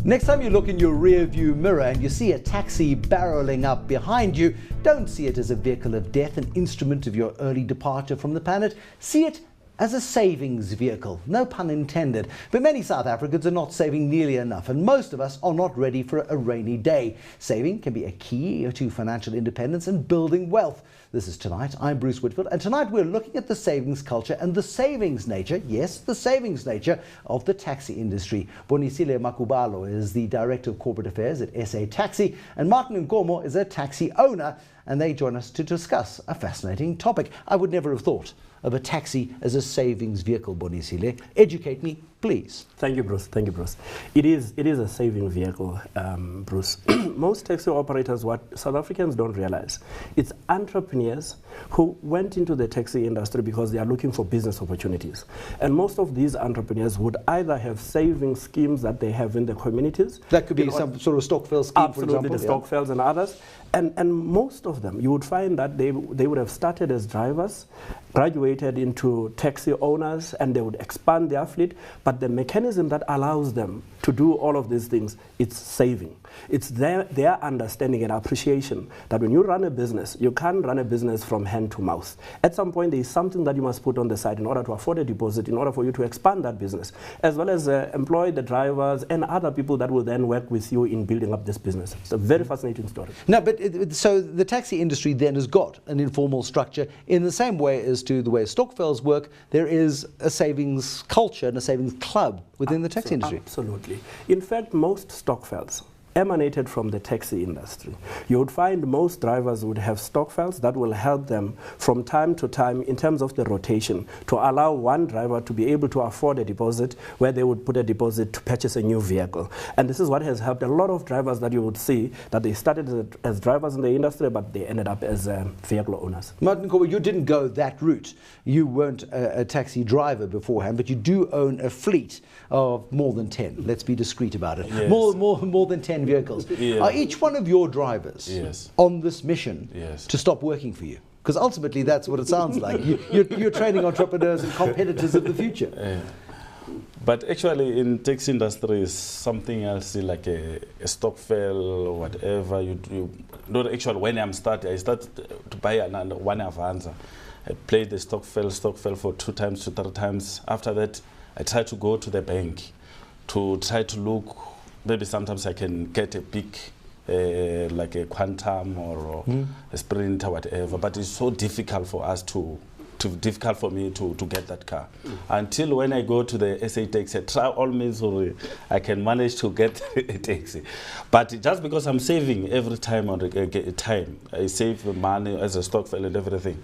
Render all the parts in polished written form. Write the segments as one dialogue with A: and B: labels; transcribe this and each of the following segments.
A: Next time you look in your rear view mirror and you see a taxi barreling up behind you, don't see it as a vehicle of death, an instrument of your early departure from the planet. See it as a savings vehicle, no pun intended. But many South Africans are not saving nearly enough, and most of us are not ready for a rainy day. Saving can be a key to financial independence and building wealth. This is Tonight. I'm Bruce Whitfield, and tonight we're looking at the savings culture and the savings nature, yes, the savings nature of the taxi industry. Bonisile Makubalo is the Director of Corporate Affairs at SA Taxi, and Martin Nkomo is a taxi owner, and they join us to discuss a fascinating topic. I would never have thought of a taxi as a savings vehicle, Bonisile. Educate me, please.
B: Thank you, Bruce. Thank you, Bruce. It is a saving vehicle, Bruce. Most taxi operators, what South Africans don't realize, it's entrepreneurs who went into the taxi industry because they are looking for business opportunities. And most of these entrepreneurs would either have saving schemes that they have in the communities.
A: That could be some sort of Stokvel scheme,
B: absolutely,
A: for example.
B: The Stokvels and others. And most of them, you would find that they would have started as drivers, graduated into taxi owners, and they would expand their fleet. But the mechanism that allows them to do all of these things, it's saving. It's their understanding and appreciation that when you run a business, you can't run a business from hand to mouth. At some point, there is something that you must put on the side in order to afford a deposit, in order for you to expand that business, as well as employ the drivers and other people that will then work with you in building up this business. It's a very fascinating story.
A: No, but so the taxi industry then has got an informal structure in the same way as to the way Stokvels work. There is a savings culture and a savings club within the taxi industry.
B: Absolutely. In fact, most Stokvels emanated from the taxi industry. You would find most drivers would have Stokvels that will help them from time to time in terms of the rotation to allow one driver to be able to afford a deposit where they would put a deposit to purchase a new vehicle. And this is what has helped a lot of drivers that you would see that they started as drivers in the industry, but they ended up as vehicle owners.
A: Martin Nkomo, you didn't go that route. You weren't a taxi driver beforehand, but you do own a fleet of more than 10. Let's be discreet about it.
C: Yes.
A: More than 10 vehicles.
C: Yeah.
A: Are each one of your drivers on this mission to stop working for you? Because ultimately that's what it sounds like. You're training entrepreneurs and competitors of the future.
C: But actually in taxi industry is something else, like a Stokvel or whatever. You not actually when I started to buy one Avanza. I played the Stokvel for 2 times to 3 times. After that, I tried to go to the bank to try to look. Maybe sometimes I can get a big, like a Quantum or a Sprint or whatever. But it's so difficult for us difficult for me to get that car. Until when I go to the SA Taxi, I try all means I can manage to get a taxi. But just because I'm saving every time on the time, I save money as a Stokvel and everything.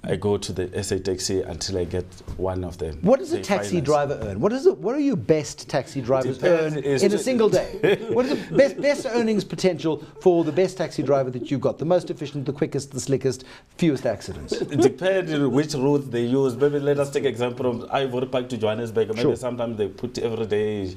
C: I go to the SA Taxi until I get one of them.
A: What does a taxi driver earn? What are your best taxi drivers earn in a single day? What is the best earnings potential for the best taxi driver that you've got? The most efficient, the quickest, the slickest, fewest accidents?
C: It depends on which route they use. Maybe let us take example of Ivory Park to Johannesburg. Maybe sometimes they put every day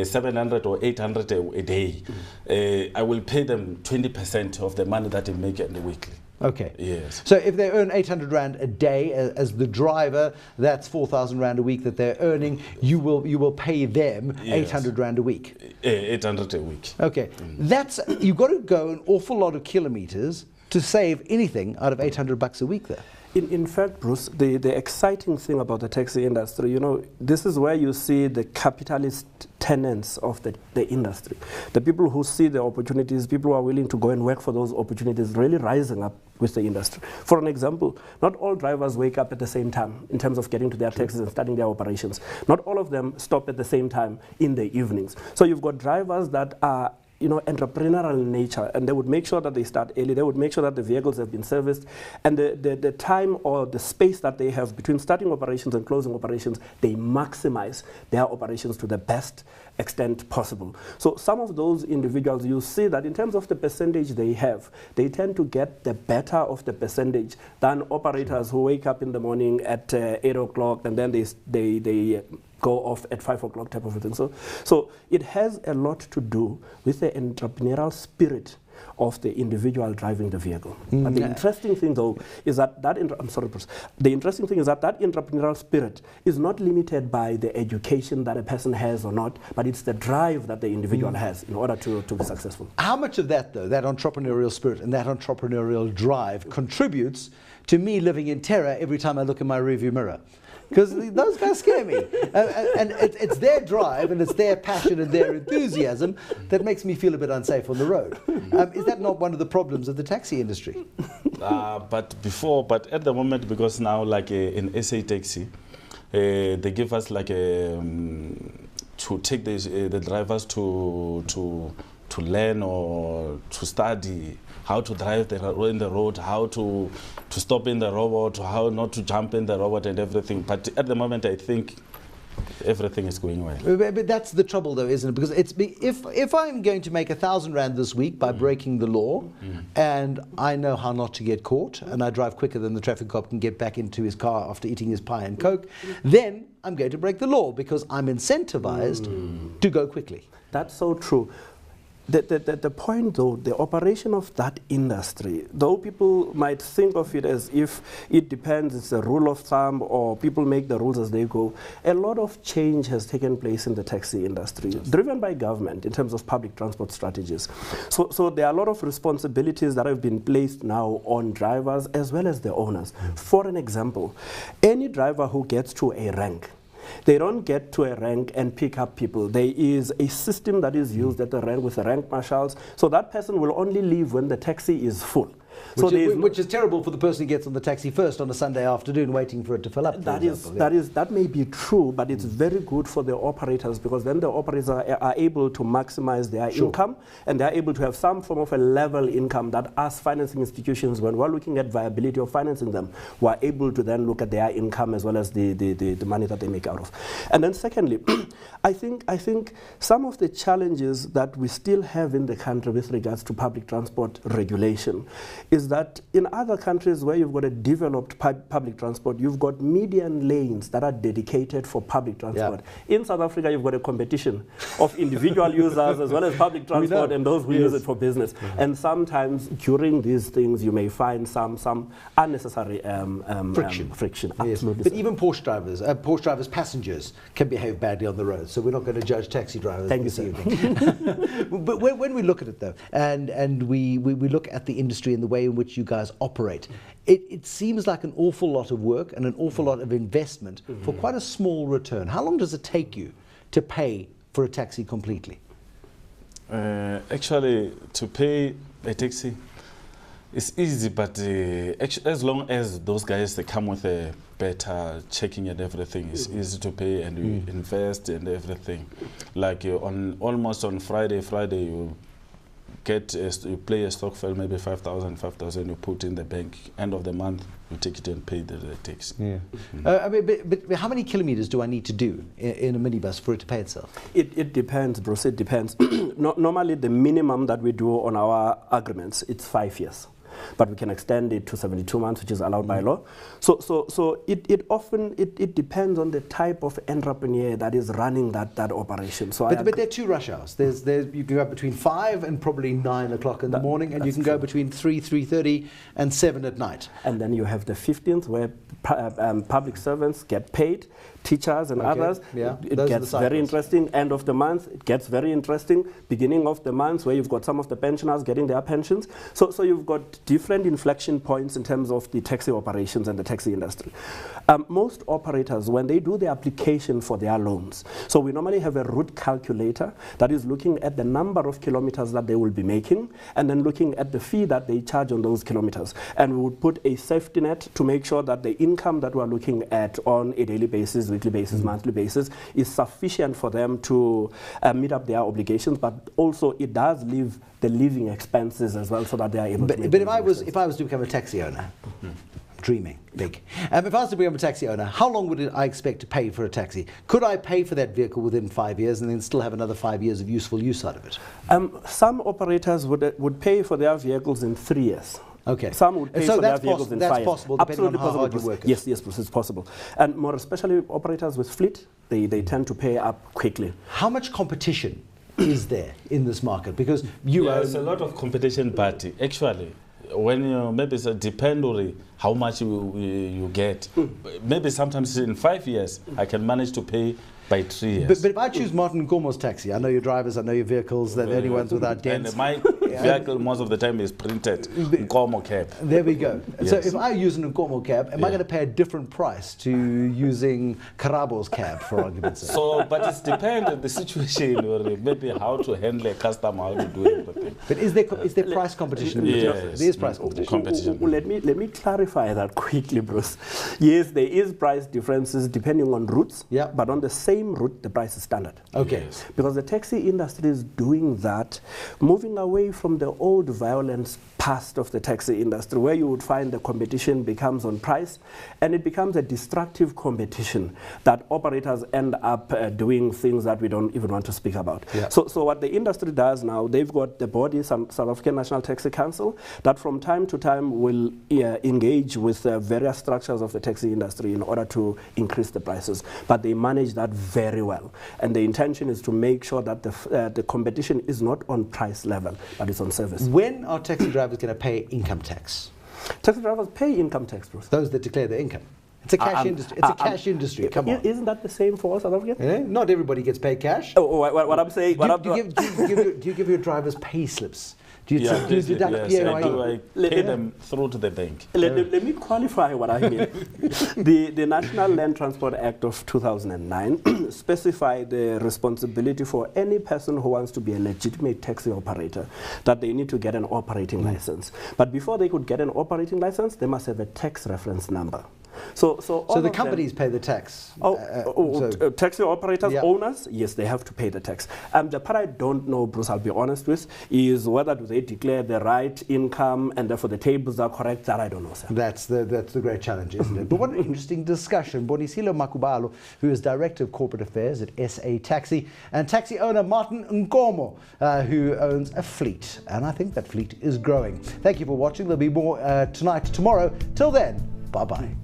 C: 700 or 800 a day. I will pay them 20% of the money that they make in the weekly.
A: Okay.
C: Yes.
A: So if they earn 800 Rand a day as the driver, that's 4,000 Rand a week that they're earning. You will pay them 800 Rand a week.
C: 800 a week.
A: Okay. That's, you've got to go an awful lot of kilometers to save anything out of 800 bucks a week there.
B: In fact, Bruce, the exciting thing about the taxi industry, you know, this is where you see the capitalist tenants of the industry. The people who see the opportunities, people who are willing to go and work for those opportunities, really rising up with the industry. For an example, not all drivers wake up at the same time in terms of getting to their taxis and starting their operations. Not all of them stop at the same time in the evenings. So you've got drivers that are entrepreneurial in nature, and they would make sure that they start early, they would make sure that the vehicles have been serviced, and the time or the space that they have between starting operations and closing operations, they maximize their operations to the best extent possible. So some of those individuals, you see that in terms of the percentage they have, they tend to get the better of the percentage than operators who wake up in the morning at 8 o'clock and then they go off at 5 o'clock type of a thing. So it has a lot to do with the entrepreneurial spirit of the individual driving the vehicle. But the interesting thing, though, is that I'm sorry, Bruce. The interesting thing is that entrepreneurial spirit is not limited by the education that a person has or not, but it's the drive that the individual has in order to be successful.
A: How much of that, though, that entrepreneurial spirit and that entrepreneurial drive contributes to me living in terror every time I look in my rearview mirror? Because those guys scare me. And it's their drive and it's their passion and their enthusiasm that makes me feel a bit unsafe on the road. Is that not one of the problems of the taxi industry?
C: But at the moment, because now, like in SA Taxi, they give us like to take the drivers to learn or to study how to drive in the road, how to stop in the robot, how not to jump in the robot and everything. But at the moment, I think everything is going well.
A: But that's the trouble, though, isn't it? Because if I'm going to make 1,000 rand this week by breaking the law, and I know how not to get caught, and I drive quicker than the traffic cop can get back into his car after eating his pie and Coke, then I'm going to break the law because I'm incentivized to go quickly.
B: That's so true. The point, though, the operation of that industry, though people might think of it as if it depends, it's a rule of thumb, or people make the rules as they go, a lot of change has taken place in the taxi industry, driven by government in terms of public transport strategies. So there are a lot of responsibilities that have been placed now on drivers as well as the owners. For an example, any driver who gets to a rank, they don't get to a rank and pick up people. There is a system that is used at the rank with the rank marshals, so that person will only leave when the taxi is full.
A: Which is terrible for the person who gets on the taxi first on a Sunday afternoon waiting for it to fill up.
B: That may be true, but it's very good for the operators, because then the operators are able to maximize their income, and they're able to have some form of a level income that us financing institutions, when we're looking at viability of financing them, we're able to then look at their income as well as the money that they make out of. And then secondly, I think some of the challenges that we still have in the country with regards to public transport regulation is that in other countries where you've got a developed public transport, you've got median lanes that are dedicated for public transport. Yeah. In South Africa, you've got a competition of individual users as well as public transport and those who use it for business. And sometimes during these things, you may find some unnecessary friction. Absolutely.
A: But even Porsche drivers, passengers can behave badly on the road. So we're not going to judge taxi drivers this evening. But when we look at it, though, and we look at the industry and the way in which you guys operate, it seems like an awful lot of work and an awful lot of investment for quite a small return. How long does it take you to pay for a taxi completely?
C: Actually, to pay a taxi, it's easy, but as long as those guys, they come with a better checking and everything, it's easy to pay, and you invest and everything. Like almost on Friday you you play a Stokvel, maybe 5,000 you put in the bank. End of the month, you take it and pay the tax. Yeah.
A: But how many kilometers do I need to do in a minibus for it to pay itself?
B: It depends, Bruce. It depends. Normally, the minimum that we do on our agreements, it's 5 years. But we can extend it to 72 months, which is allowed by law. So it often depends on the type of entrepreneur that is running that operation. So
A: but there are two rush hours. You can go between 5 and probably 9 o'clock in the morning, and you can go between 3:30 and 7 at night.
B: And then you have the 15th where public servants get paid, teachers and others.
A: Yeah.
B: It gets very interesting. End of the month, it gets very interesting. Beginning of the month, where you've got some of the pensioners getting their pensions. So you've got different inflection points in terms of the taxi operations and the taxi industry. Most operators, when they do the application for their loans, so we normally have a route calculator that is looking at the number of kilometers that they will be making, and then looking at the fee that they charge on those kilometers. And we would put a safety net to make sure that the income that we're looking at on a daily basis, weekly basis, monthly basis, is sufficient for them to meet up their obligations, but also it does leave the living expenses as well, so that they are able to make.
A: But if I was to become a taxi owner, dreaming big. If I was to become a taxi owner, how long would I expect to pay for a taxi? Could I pay for that vehicle within 5 years and then still have another 5 years of useful use out of it?
B: Some operators would pay for their vehicles in 3 years.
A: Okay.
B: Some would pay for their vehicles in 5 years.
A: That's possible, depending on how hard you work it.
B: Yes, it's possible. And more especially operators with fleet, they tend to pay up quickly.
A: How much competition is there in this market? Because you
C: there's a lot of competition, but actually, when you maybe it's a dependent how much you get, maybe sometimes in 5 years I can manage to pay by 3 years.
A: But if I choose Martin Nkomo's taxi, I know your drivers, I know your vehicles, they're the only ones without dents.
C: And my vehicle most of the time is printed Nkomo cab.
A: There we go.
C: Yes.
A: So if I use an Nkomo cab, am I going to pay a different price to using Karabo's cab, for argument's sake?
C: So, but it depends on the situation, or maybe how to handle a customer, how to do everything.
A: But is there price competition?
C: Yes.
A: There is price competition.
B: Let me clarify that quickly, Bruce. Yes, there is price differences depending on routes, but on the same route, the price is standard.
A: Okay.
C: Yes.
B: Because the taxi industry is doing that, moving away from the old violence past of the taxi industry, where you would find the competition becomes on price, and it becomes a destructive competition that operators end up doing things that we don't even want to speak about.
A: Yeah.
B: So what the industry does now, they've got the body, South African National Taxi Council, that from time to time will engage with various structures of the taxi industry in order to increase the prices. But they manage that very well. And the intention is to make sure that the competition is not on price level, but it's on service.
A: When are taxi drivers going to pay income tax?
B: Taxi drivers pay income tax, Bruce.
A: Those that declare their income. It's a cash industry. It's a cash industry. Come on.
B: Isn't that the same for South Africans?
A: Yeah? Not everybody gets paid cash.
B: What I'm saying...
A: Do you give your drivers pay slips? Do you deduct
C: yes, I pay them through to the bank.
B: Let me qualify what I mean. The National Land Transport Act of 2009 specified the responsibility for any person who wants to be a legitimate taxi operator, that they need to get an operating license. But before they could get an operating license, they must have a tax reference number. So the
A: companies pay the tax.
B: Taxi operators, owners, yes, they have to pay the tax. The part I don't know, Bruce, I'll be honest with, is whether do they declare the right income and therefore the tables are correct. That I don't know, sir.
A: That's the great challenge, isn't it? But what an interesting discussion. Bonisile Makubalo, who is Director of Corporate Affairs at SA Taxi, and taxi owner Martin Nkomo, who owns a fleet. And I think that fleet is growing. Thank you for watching. There'll be more tonight, tomorrow. Till then, bye-bye.